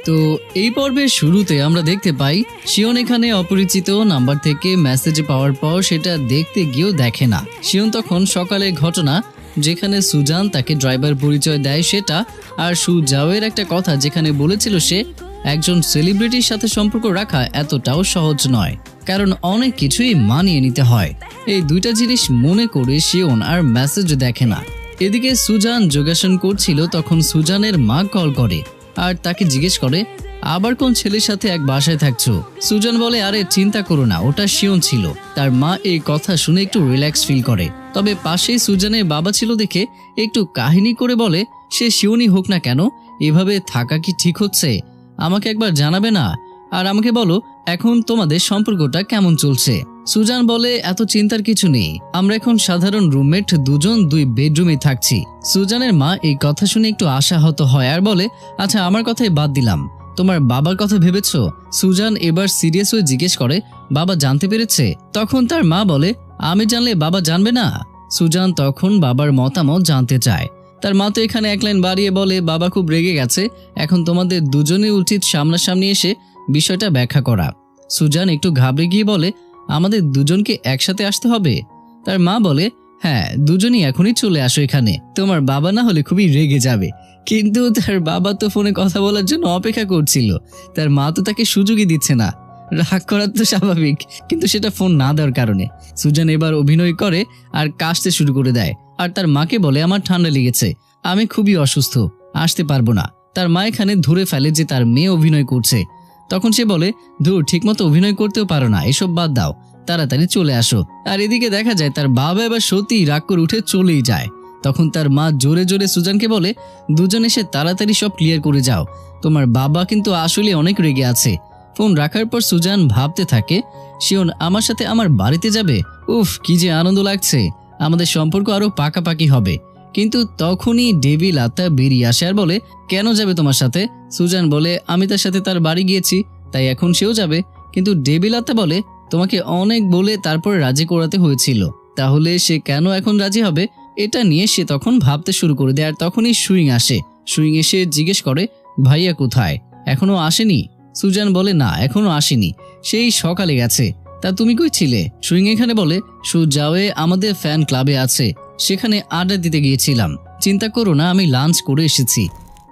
তো এই পর্বের শুরুতে আমরা দেখতে পাই শিওন এখানে অপরিচিত নাম্বার থেকে মেসেজ পাওয়ার পর সেটা দেখতে গিয়েও দেখে না। শিওন তখন সকালের ঘটনা যেখানে সুজান তাকে ড্রাইভার পরিচয় দেয় সেটা, আর সুজাওয়ের একটা কথা যেখানে বলেছিল সে একজন সেলিব্রিটির সাথে সম্পর্ক রাখা এতটাও সহজ নয়, কারণ অনেক কিছুই মানিয়ে নিতে হয়। এই দুইটা জিনিস মনে করে শিওন আর মেসেজ দেখে না। এদিকে সুজান যোগাসন করছিল, তখন সুজানের মা কল করে আর তাকে জিজ্ঞেস করে আবার কোন ছেলের সাথে এক বাসায় থাকছো। সুজান বলে আরে চিন্তা করো না, ওটা শিওন ছিল। তার মা এই কথা শুনে একটু রিল্যাক্স ফিল করে, তবে পাশেই সুজানের বাবা ছিল দেখে একটু কাহিনী করে বলে সে শিওনই হোক না কেন, এভাবে থাকা কি ঠিক হচ্ছে? আমাকে একবার জানাবে না? আর আমাকে বলো এখন তোমাদের সম্পর্কটা কেমন চলছে। সুজান বলে এত চিন্তার কিছু নেই, আমরা এখন সাধারণ রুমমেট, দুজন দুই বেডরুমে থাকছি। সুজানের মা এই কথা শুনে একটু আশাহত হয় আর বলে আচ্ছা আমার কথাই বাদ দিলাম, তোমার বাবার কথা ভেবেছো? সুজান এবার সিরিয়াস হয়ে জিজ্ঞেস করে বাবা জানতে পেরেছে? তখন তার মা বলে আমি জানলে বাবা জানবে না। সুজান তখন বাবার মতামত জানতে চায়। তার মা তো এখানে এক লাইন বাড়িয়ে বলে বাবা খুব রেগে গেছে, এখন তোমাদের দুজনের উচিত সামনাসামনি এসে বিষয়টা ব্যাখ্যা করা। সুজান একটু ঘাবড়ে গিয়ে বলে আমাদের দুজনকে একসাথে আসতে হবে? তার মা বলে হ্যাঁ, দুজনই এখনই চলে আসো এখানে, তোমার বাবা না হলে খুবই রেগে যাবে। কিন্তু তার বাবা তো ফোনে কথা বলার জন্য অপেক্ষা করছিল, তার মা তো তাকে সুযোগই দিচ্ছে না। রাগ করার তো স্বাভাবিক, কিন্তু সেটা ফোন না দেওয়ার কারণে। সুজান এবার অভিনয় করে আর কাশতে শুরু করে দেয়, আর তার মাকে বলে আমার ঠান্ডা লেগেছে, আমি খুবই অসুস্থ, আসতে পারবো না। তার মা এখানে ধরে ফেলে যে তার মেয়ে অভিনয় করছে। তখন সে বলে ধুর, ঠিকমতো অভিনয় করতেও পারো না, এসব বাদ দাও, তাড়াতাড়ি চলে আসো। আর এদিকে দেখা যায় তার বাবা এবার সত্যিই রাগ করে উঠে চলেই যায়। তখন তার মা জোরে জোরে সুজানকে বলে দুজন এসে তাড়াতাড়ি সব ক্লিয়ার করে যাও, তোমার বাবা কিন্তু আসলে অনেক রেগে আছে। ফোন রাখার পর সুজান ভাবতে থাকে শিওন আমার সাথে আমার বাড়িতে যাবে, উফ কি যে আনন্দ লাগছে, আমাদের সম্পর্ক আরো পাকাপাকি হবে। কিন্তু তখনই ডেভিল আত্মা বেরিয়ে আসে আর বলে কেন যাবে তোমার সাথে? সুজান বলে আমি তার সাথে তার বাড়ি গিয়েছি, তাই এখন সেও যাবে। কিন্তু ডেভিল আত্মা বলে তোমাকে অনেক বলে তারপর রাজি করাতে হয়েছিল, তাহলে সে কেন এখন রাজি হবে? এটা নিয়ে সে তখন ভাবতে শুরু করে দেয়। আর তখনই সুইং আসে। সুইং এসে জিজ্ঞেস করে ভাইয়া কোথায়, এখনো আসেনি? সুজান বলে না, এখনো আসেনি, সেই সকালে গেছে। তা তুমি কই ছিলে? সুইং এখানে বলে সুজাওয়ে আমাদের ফ্যান ক্লাবে আছে, সেখানে আড্ডা দিতে গিয়েছিলাম, চিন্তা করো না, আমি লাঞ্চ করে এসেছি।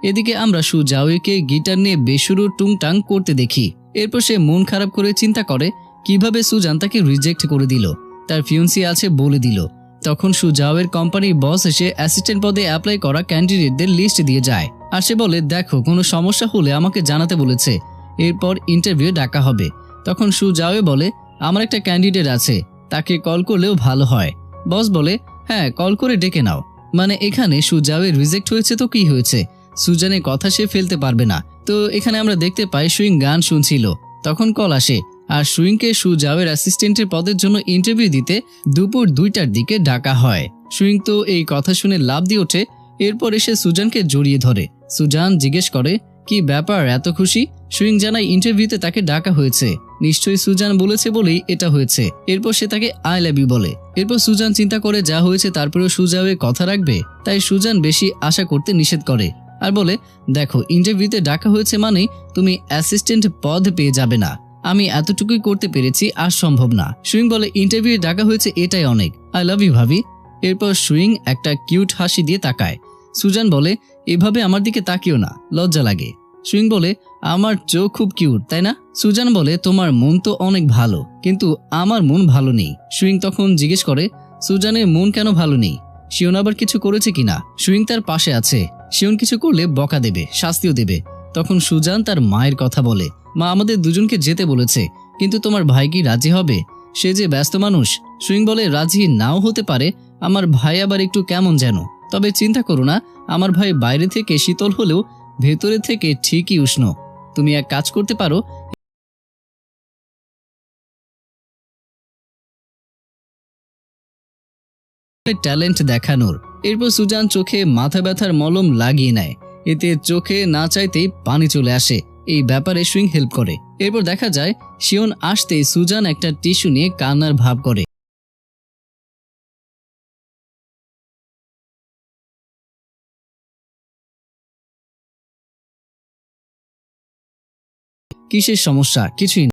এদিকে আমরা সুজাওয়েকে গিটার নিয়ে বেসুরো টুংটাং করতে দেখি। এরপর সে মন খারাপ করে চিন্তা করে কিভাবে সুজান তাকে রিজেক্ট করে দিল, তার ফিউন্সি আছে বলে দিল। তখন সুজাওয়ের কোম্পানির বস এসে অ্যাসিস্ট্যান্ট পদে অ্যাপ্লাই করা ক্যান্ডিডেটদের লিস্ট দিয়ে যায়। আর সে বলে দেখো কোনো সমস্যা হলে আমাকে জানাতে বলেছে, এরপর ইন্টারভিউ ডাকা হবে। তখন সুজাওয়ে বলে আমার একটা ক্যান্ডিডেট আছে, তাকে কল করলেও ভালো হয়। বস বলে হ্যাঁ কল করে ডেকে নাও। মানে এখানে সুজাওয়ে রিজেক্ট হয়েছে তো কি হয়েছে, সুজানের কথা সে ফেলতে পারবে না। তো এখানে আমরা দেখতে পাই সুইং গান শুনছিল, তখন কল আসে আর সুইংকে সুজাওয়ের অ্যাসিস্ট্যান্টের পদের জন্য ইন্টারভিউ দিতে দুপুর 2টার দিকে ডাকা হয়। সুইং তো এই কথা শুনে লাফ দিয়ে ওঠে, এরপর এসে সুজানকে জড়িয়ে ধরে। সুজান জিজ্ঞেস করে কি ব্যাপার এত খুশি? সুইং জানায় ইন্টারভিউতে তাকে ডাকা হয়েছে, নিশ্চয়ই সুজান বলেছে বলেই এটা হয়েছে। এরপর সে তাকে আই লাভ ইউ বলে। এরপর সুজান চিন্তা করে যা হয়েছে তারপরেও সুজাওয়ে কথা রাখবে, তাই সুজান বেশি আশা করতে নিষেধ করে আর বলে দেখো ইন্টারভিউতে ডাকা হয়েছে মানে তুমি অ্যাসিস্ট্যান্ট পদ পেয়ে যাবে না, আমি এতটুকুই করতে পেরেছি, আর সম্ভব না। সুইং বলে ইন্টারভিউ ডাকা হয়েছে এটাই অনেক, আই লাভ ইউ ভাবি। এরপর সুইং একটা কিউট হাসি দিয়ে তাকায়। সুজান বলে এভাবে আমার দিকে তাকিও না, লজ্জা লাগে। সুইং বলে আমার চোখ খুব কিউট তাই না? সুজান বলে তোমার মন তো অনেক ভালো, কিন্তু আমার মন ভালো নেই। সুইং তখন জিজ্ঞেস করে সুজানের মন কেন ভালো নেই, শিওন আবার কিছু করেছে কিনা? সুইং তার পাশে আছে, শিওন কিছু করলে বকা দেবে, শাস্তিও দেবে। তখন সুজান তার মায়ের কথা বলে মা আমাদের দুজনকে যেতে বলেছে, কিন্তু তোমার ভাই কি রাজি হবে? সে যে ব্যস্ত মানুষ। সুইং বলে রাজি নাও হতে পারে, আমার ভাই আবার একটু কেমন যেন, তবে চিন্তা করো না, আমার ভাই বাইরে থেকে শীতল হলেও ভেতরে থেকে ঠিকই উষ্ণ। তুমি এক কাজ করতে পারো, ট্যালেন্ট দেখানোর। এরপর সুজান চোখে মাথা ব্যথার মলম লাগিয়ে নেয়, এতে চোখে না চাইতেই পানি চলে আসে। এই ব্যাপারে সুইং হেল্প করে। এরপর দেখা যায় শিওন আসতেই সুজান একটা টিস্যু নিয়ে কান্নার ভাব করে। কিসের সমস্যা? কিছুই